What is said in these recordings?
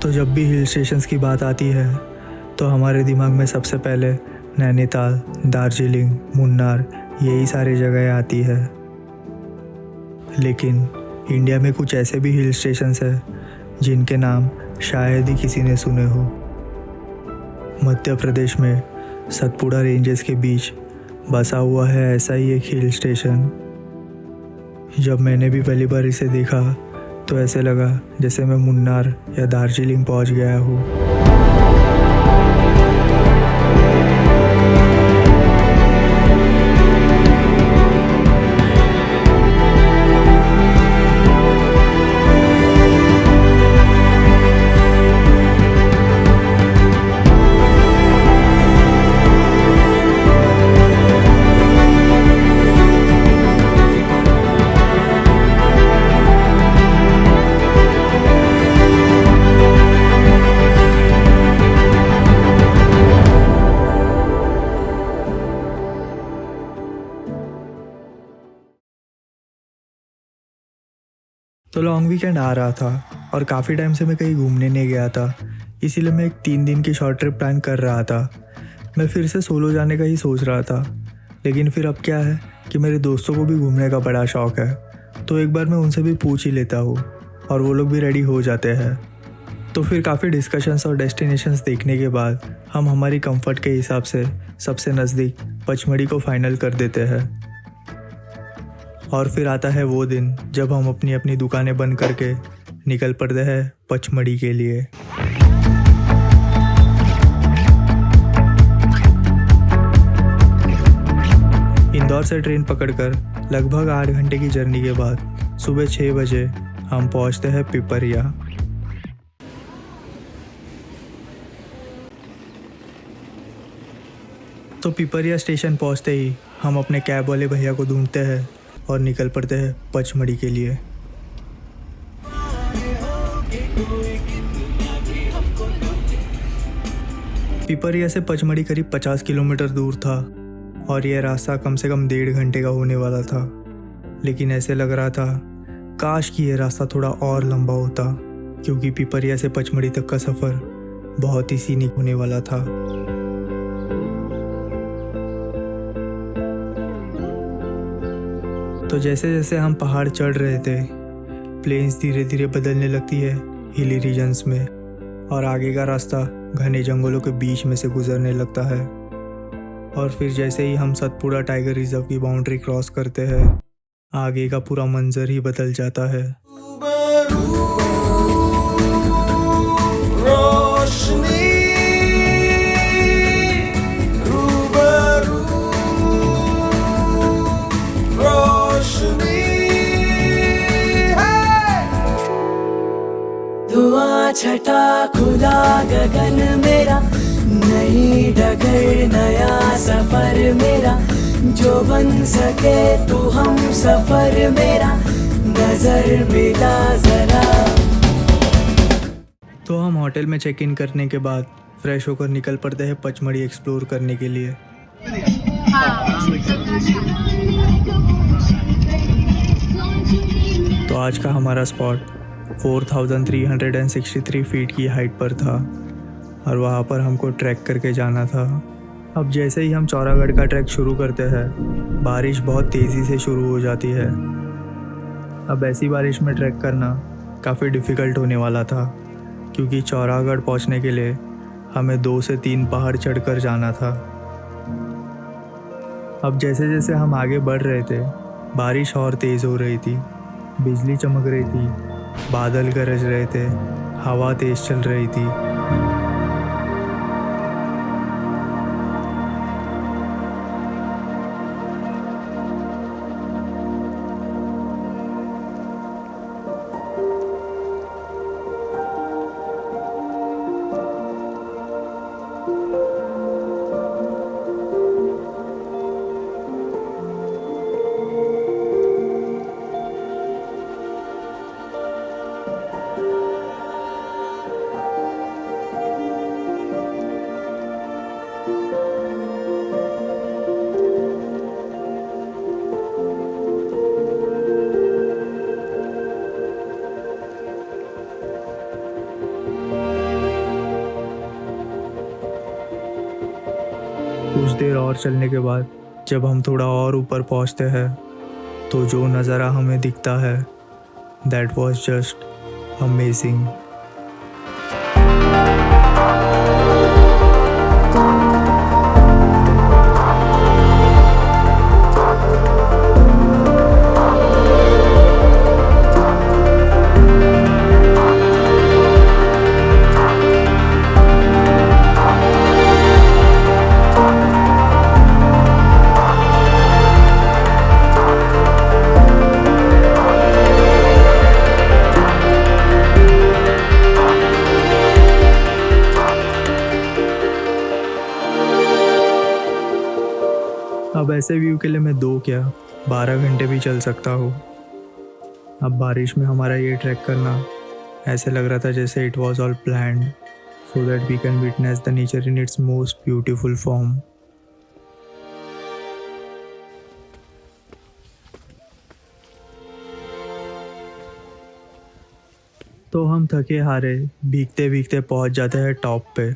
तो जब भी हिल स्टेशंस की बात आती है तो हमारे दिमाग में सबसे पहले नैनीताल, दार्जिलिंग, मुन्नार यही सारी जगहें आती है। लेकिन इंडिया में कुछ ऐसे भी हिल स्टेशंस हैं जिनके नाम शायद ही किसी ने सुने हो। मध्य प्रदेश में सतपुड़ा रेंजेस के बीच बसा हुआ है ऐसा ही एक हिल स्टेशन। जब मैंने भी पहली बार इसे देखा तो ऐसे लगा जैसे मैं मुन्नार या दार्जिलिंग पहुंच गया हूँ। तो लॉन्ग वीकेंड आ रहा था और काफ़ी टाइम से मैं कहीं घूमने नहीं गया था, इसीलिए मैं एक 3 दिन की शॉर्ट ट्रिप प्लान कर रहा था। मैं फिर से सोलो जाने का ही सोच रहा था, लेकिन फिर अब क्या है कि मेरे दोस्तों को भी घूमने का बड़ा शौक है, तो एक बार मैं उनसे भी पूछ ही लेता हूँ और वो लोग भी रेडी हो जाते हैं। तो फिर काफ़ी डिस्कशंस और डेस्टिनेशंस देखने के बाद हम हमारी कंफर्ट के हिसाब से सबसे नज़दीक पचमढ़ी को फाइनल कर देते हैं। और फिर आता है वो दिन जब हम अपनी अपनी दुकानें बंद करके निकल पड़ते हैं पचमढ़ी के लिए। इंदौर से ट्रेन पकड़कर लगभग 8 घंटे की जर्नी के बाद सुबह 6 बजे हम पहुंचते हैं पिपरिया। तो पिपरिया स्टेशन पहुंचते ही हम अपने कैब वाले भैया को ढूंढते हैं और निकल पड़ते हैं पचमढ़ी के लिए। पिपरिया से पचमढ़ी करीब 50 किलोमीटर दूर था और यह रास्ता कम से कम 1.5 घंटे का होने वाला था। लेकिन ऐसे लग रहा था काश कि यह रास्ता थोड़ा और लंबा होता, क्योंकि पिपरिया से पचमढ़ी तक का सफ़र बहुत ही सीनिक होने वाला था। तो जैसे जैसे हम पहाड़ चढ़ रहे थे, प्लेन्स धीरे धीरे बदलने लगती है हिली रीजन्स में और आगे का रास्ता घने जंगलों के बीच में से गुजरने लगता है। और फिर जैसे ही हम सतपुड़ा टाइगर रिजर्व की बाउंड्री क्रॉस करते हैं, आगे का पूरा मंजर ही बदल जाता है। छटा खुला गगन मेरा, नई डगर नया सफर मेरा, जो बन सके तू हम सफर मेरा, नजर मिला जरा। तो हम होटल में चेक इन करने के बाद फ्रेश होकर निकल पड़ते हैं पचमढ़ी एक्सप्लोर करने के लिए। तो आज का हमारा स्पॉट 4363 फीट की हाइट पर था और वहाँ पर हमको ट्रैक करके जाना था। अब जैसे ही हम चौरागढ़ का ट्रैक शुरू करते हैं, बारिश बहुत तेज़ी से शुरू हो जाती है। अब ऐसी बारिश में ट्रैक करना काफ़ी डिफ़िकल्ट होने वाला था, क्योंकि चौरागढ़ पहुँचने के लिए हमें 2 से 3 पहाड़ चढ़कर जाना था। अब जैसे जैसे हम आगे बढ़ रहे थे, बारिश और तेज़ हो रही थी, बिजली चमक रही थी, बादल गरज रहे थे, हवा तेज चल रही थी। कुछ देर और चलने के बाद जब हम थोड़ा और ऊपर पहुंचते हैं तो जो नज़ारा हमें दिखता है दैट वाज जस्ट अमेजिंग। अब ऐसे व्यू के लिए मैं 2 क्या 12 घंटे भी चल सकता हूँ। अब बारिश में हमारा ये ट्रैक करना ऐसे लग रहा था जैसे it was all planned so that we can witness the nature in its most beautiful form. तो हम थके हारे भीगते भीगते पहुंच जाते हैं टॉप पे।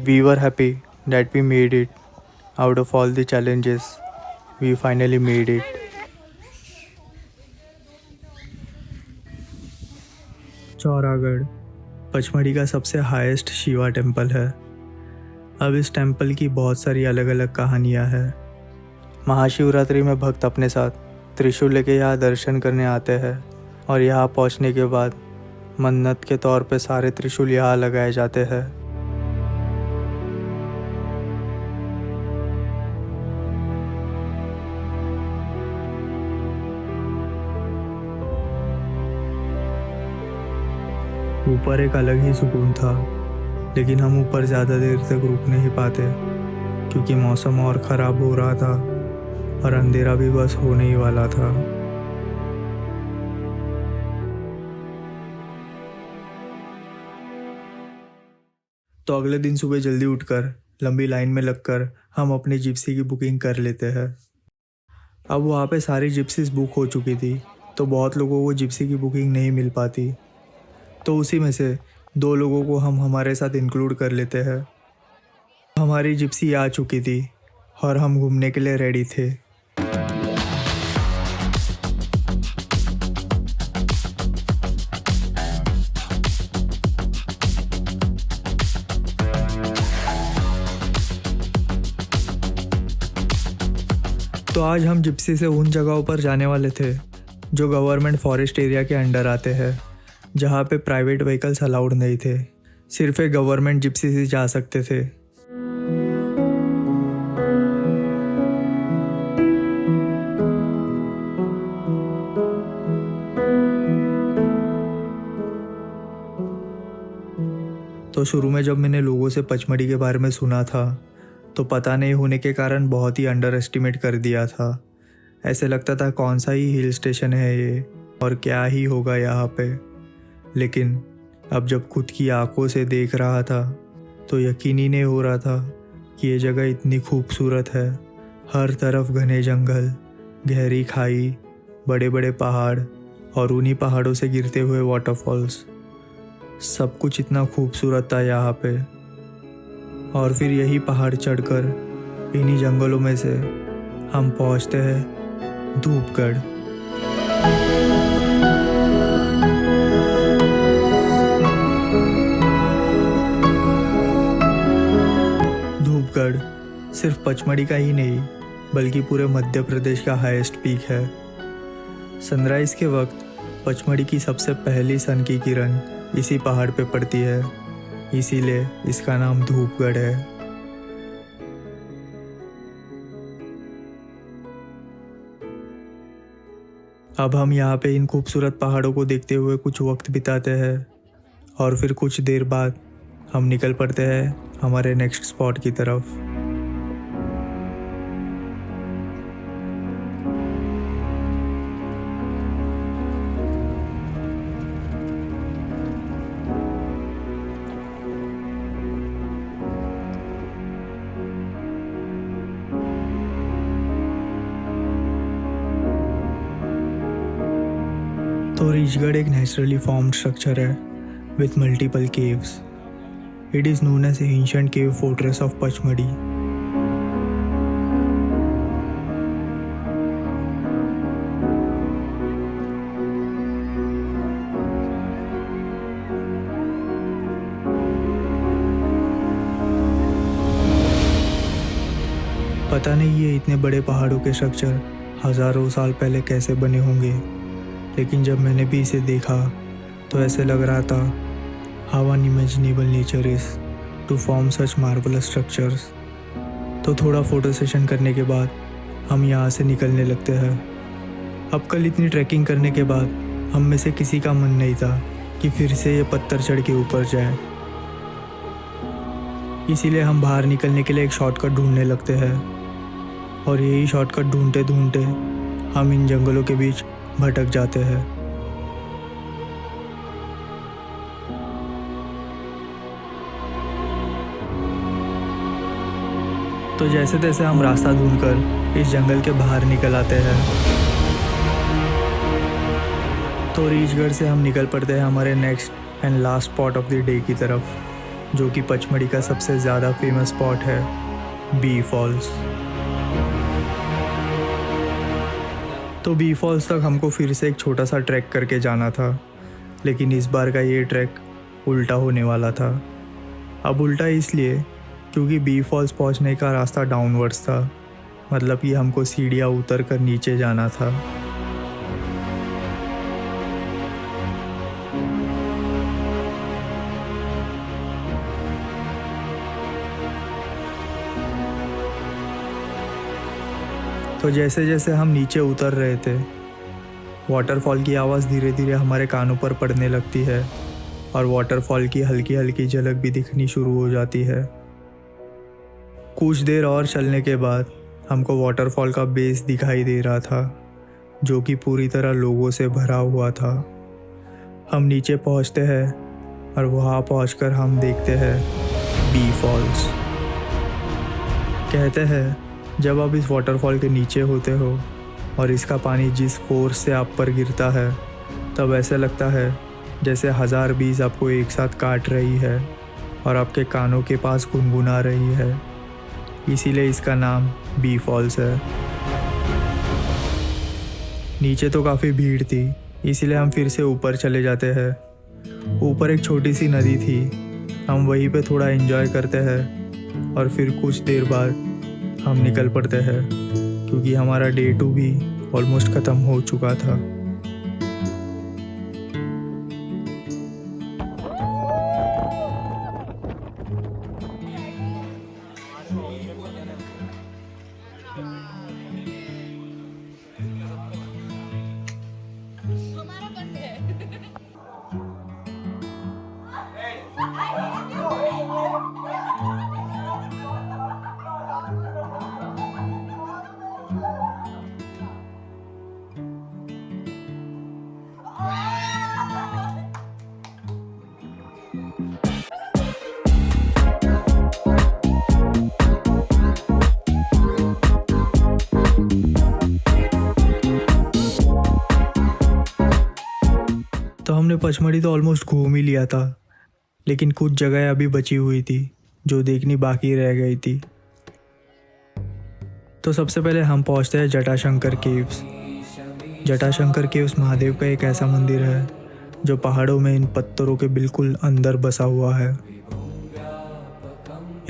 We were happy that we made it. Out of all the challenges, we finally made it. Chauragarh Pachmarhi का सबसे हाईएस्ट शिवा टेम्पल है। अब इस टेम्पल की बहुत सारी अलग अलग कहानियाँ हैं। महाशिवरात्रि में भक्त अपने साथ त्रिशूल लेके यहाँ दर्शन करने आते हैं और यहाँ पहुँचने के बाद मन्नत के तौर पे सारे त्रिशूल यहाँ लगाए जाते हैं। ऊपर एक अलग ही सुकून था, लेकिन हम ऊपर ज़्यादा देर तक रुक नहीं पाते क्योंकि मौसम और ख़राब हो रहा था और अंधेरा भी बस होने ही वाला था। तो अगले दिन सुबह जल्दी उठकर लंबी लाइन में लगकर हम अपनी जिप्सी की बुकिंग कर लेते हैं। अब वहाँ पे सारी जिप्सीज बुक हो चुकी थी तो बहुत लोगों को जिप्सी की बुकिंग नहीं मिल पाती, तो उसी में से 2 लोगों को हम हमारे साथ इंक्लूड कर लेते हैं। हमारी जिप्सी आ चुकी थी और हम घूमने के लिए रेडी थे। तो आज हम जिप्सी से उन जगहों पर जाने वाले थे जो गवर्नमेंट फॉरेस्ट एरिया के अंडर आते हैं, जहाँ पे प्राइवेट व्हीकल्स अलाउड नहीं थे, सिर्फ एक गवर्नमेंट जिप्सी से जा सकते थे। तो शुरू में जब मैंने लोगों से पचमढ़ी के बारे में सुना था तो पता नहीं होने के कारण बहुत ही अंडर एस्टिमेट कर दिया था। ऐसे लगता था कौन सा ही हिल स्टेशन है ये और क्या ही होगा यहाँ पे। लेकिन अब जब खुद की आंखों से देख रहा था तो यकीन ही नहीं हो रहा था कि ये जगह इतनी खूबसूरत है। हर तरफ घने जंगल, गहरी खाई, बड़े बड़े पहाड़ और उन्हीं पहाड़ों से गिरते हुए वाटरफॉल्स, सब कुछ इतना खूबसूरत था यहाँ पे। और फिर यही पहाड़ चढ़कर इन्हीं जंगलों में से हम पहुँचते हैं धूपगढ़। धूपगढ़ सिर्फ पचमढ़ी का ही नहीं बल्कि पूरे मध्य प्रदेश का हाईएस्ट पीक है। सनराइज़ के वक्त पचमढ़ी की सबसे पहली सन की किरण इसी पहाड़ पे पड़ती है, इसीलिए इसका नाम धूपगढ़ है। अब हम यहाँ पे इन खूबसूरत पहाड़ों को देखते हुए कुछ वक्त बिताते हैं और फिर कुछ देर बाद हम निकल पड़ते हैं हमारे नेक्स्ट स्पॉट की तरफ। तो रीचगढ़ एक नेचुरली फॉर्म्ड स्ट्रक्चर है with multiple caves. It is known as the ancient cave fortress of Pachmadi. पता नहीं ये इतने बड़े पहाड़ों के स्ट्रक्चर हज़ारों साल पहले कैसे बने होंगे, लेकिन जब मैंने भी इसे देखा तो ऐसे लग रहा था how unimaginable nature is to form such marvelous structures. तो थोड़ा फ़ोटो सेशन करने के बाद हम यहाँ से निकलने लगते हैं। अब कल इतनी ट्रैकिंग करने के बाद हम में से किसी का मन नहीं था कि फिर से ये पत्थर चढ़ के ऊपर जाए, इसीलिए हम बाहर निकलने के लिए एक शॉर्टकट ढूंढने लगते हैं। और यही शॉर्टकट ढूंढते ढूंढते हम इन जंगलों के बीच भटक जाते हैं। तो जैसे तैसे हम रास्ता ढूंढकर इस जंगल के बाहर निकल आते हैं। तो रीचगढ़ से हम निकल पड़ते हैं हमारे next and last spot of the day की तरफ, जो कि पचमढ़ी का सबसे ज़्यादा फेमस स्पॉट है, बी फॉल्स। तो बी फॉल्स तक हमको फिर से एक छोटा सा ट्रैक करके जाना था, लेकिन इस बार का ये ट्रैक उल्टा होने वाला था। अब उल्टा इसलिए क्योंकि बी फॉल्स पहुंचने का रास्ता डाउनवर्ड्स था, मतलब कि हमको सीढ़ियाँ उतर कर नीचे जाना था। तो जैसे जैसे हम नीचे उतर रहे थे, वाटरफॉल की आवाज़ धीरे धीरे हमारे कानों पर पड़ने लगती है और वाटरफॉल की हल्की हल्की झलक भी दिखनी शुरू हो जाती है। कुछ देर और चलने के बाद हमको वाटरफॉल का बेस दिखाई दे रहा था, जो कि पूरी तरह लोगों से भरा हुआ था। हम नीचे पहुंचते हैं और वहाँ पहुंचकर हम देखते हैं बी फॉल्स। कहते हैं जब आप इस वाटरफॉल के नीचे होते हो और इसका पानी जिस फोर्स से आप पर गिरता है, तब ऐसा लगता है जैसे 1000 बीज आपको एक साथ काट रही है और आपके कानों के पास गुनगुना रही है। इसीलिए इसका नाम बी फॉल्स है। नीचे तो काफ़ी भीड़ थी, इसीलिए हम फिर से ऊपर चले जाते हैं। ऊपर एक छोटी सी नदी थी, हम वहीं पे थोड़ा एंजॉय करते हैं और फिर कुछ देर बाद हम निकल पड़ते हैं, क्योंकि हमारा डे 2 भी ऑलमोस्ट ख़त्म हो चुका था। तो हमने पचमढ़ी तो ऑलमोस्ट घूम ही लिया था, लेकिन कुछ जगह अभी बची हुई थी जो देखनी बाकी रह गई थी। तो सबसे पहले हम पहुंचते हैं जटाशंकर केव्स। जटाशंकर केव्स महादेव का एक ऐसा मंदिर है जो पहाड़ों में इन पत्थरों के बिल्कुल अंदर बसा हुआ है।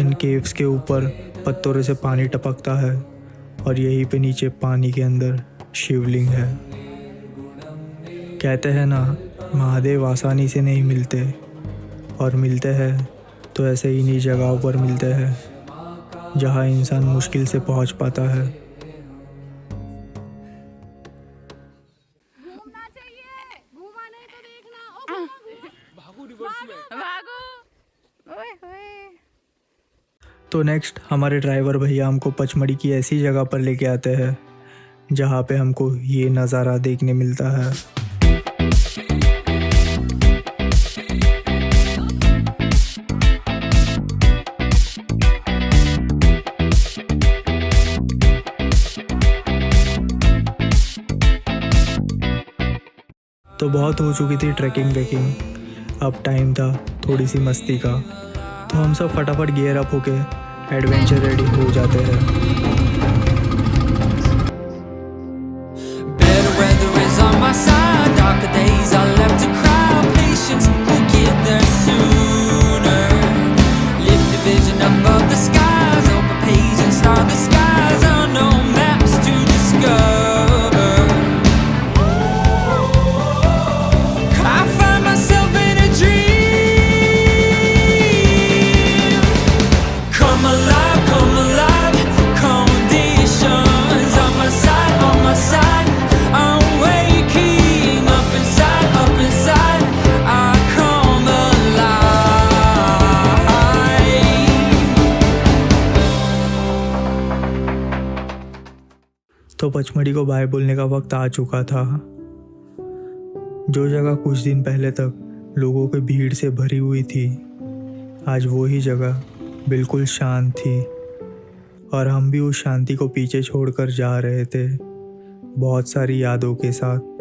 इन केव्स के ऊपर पत्थरों से पानी टपकता है और यहीं पे नीचे पानी के अंदर शिवलिंग है। कहते हैं ना, महादेव आसानी से नहीं मिलते, और मिलते हैं तो ऐसे इन्हीं जगहों पर मिलते हैं जहां इंसान मुश्किल से पहुंच पाता है। घूमना चाहिए, घूमा नहीं तो देखना। भागो रिवर्स में, भागो। ओए होए। तो नेक्स्ट हमारे ड्राइवर भैया हमको पचमढ़ी की ऐसी जगह पर लेके आते हैं जहाँ पे हमको ये नज़ारा देखने मिलता है। तो तो बहुत हो चुकी थी ट्रैकिंग वैकिंग, अब टाइम था थोड़ी सी मस्ती का। तो हम सब फटाफट गियर अप होके एडवेंचर रेडी हो जाते हैं। Better weather is on my side. Darker days are left to cry. Patience will get there sooner. Lift the vision above the skies. Open page and start the skies. Unknown maps to discover. I find myself in a dream. Come alive, come alive. Conditions on my side, on my side. I'm waking up inside, I come alive. तो पचमढ़ी को bye बोलने का वक्त आ चुका था। जो जगह कुछ दिन पहले तक लोगों की भीड़ से भरी हुई थी, आज वो ही जगह बिल्कुल शांत थी और हम भी उस शांति को पीछे छोड़कर जा रहे थे, बहुत सारी यादों के साथ।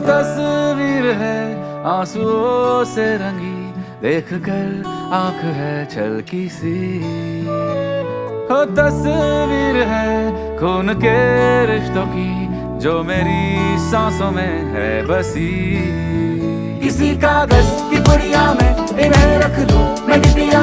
तस्वीर है आंसुओं से रंगी, देख कर आंख है छलकी सी। हो तस्वीर है खून के रिश्तों की, जो मेरी सांसों में है बसी। किसी कागज की पुड़िया में इन्हें रख लूं मैं डिबिया